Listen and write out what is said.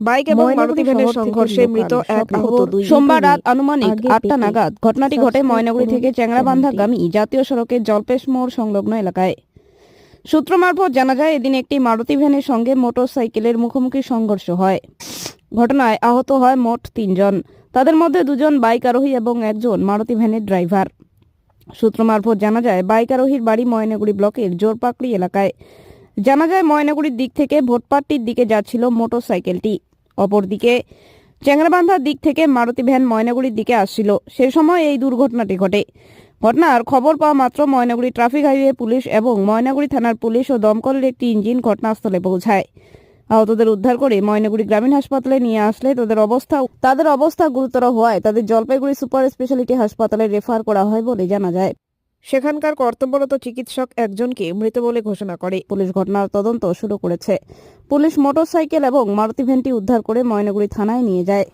Bike এবং মারুতি ভ্যানের সংঘর্ষে মৃত এক, আহত দুই। সোমবার রাত আনুমানিক 8টা নাগাদ ঘটনাটি ঘটে ময়নাগুড়ি থেকে চ্যাংড়াবান্ধাগামী জাতীয় সড়কের জলপেশ মোড় সংলগ্ন এলাকায়। সূত্র মারফত জানা যায়, এদিন একটি মারুতি ভ্যানের সঙ্গে মোটরসাইকেলের মুখোমুখি সংঘর্ষ হয়। ঘটনায় আহত হয় মোট 3 জন। তাদের মধ্যে 2 জন বাইক আরোহী এবং একজন মারুতি ভ্যানের ড্রাইভার। সূত্র মারফত জানা যায়, বাইক আরোহীর বাড়ি ময়নাগুড়ি ব্লকের জোরপাকড়ি এলাকায়। জানা যায়, ময়নাগুড়ির দিক থেকে ভোটপাট্টির দিকে যাচ্ছিল মোটরসাইকেলটি। অপরদিকে চ্যাংড়াবান্ধার দিক থেকে মারুতি ভ্যান ময়নাগুড়ির দিকে আসছিল। সে সময় এই দুর্ঘটনাটি ঘটে। ঘটনার খবর পাওয়া মাত্র ময়নাগুড়ি ট্রাফিক হাইওয়ে পুলিশ এবং ময়নাগুড়ি থানার পুলিশ ও দমকলের একটি ইঞ্জিন ঘটনাস্থলে পৌঁছায়। আহতদের উদ্ধার করে ময়নাগুড়ি গ্রামীণ হাসপাতালে নিয়ে আসলে তাদের অবস্থা গুরুতর হওয়ায় তাদের জলপাইগুড়ি সুপার স্পেশালিটি হাসপাতালে রেফার করা হয় বলে জানা যায়। সেখানকার কর্তব্যরত চিকিৎসক একজনকে মৃত বলে ঘোষণা করে। পুলিশ ঘটনার তদন্ত শুরু করেছে। পুলিশ মোটরসাইকেল এবং মারুতি ভ্যানটি উদ্ধার করে ময়নাগুড়ি থানায় নিয়ে যায়।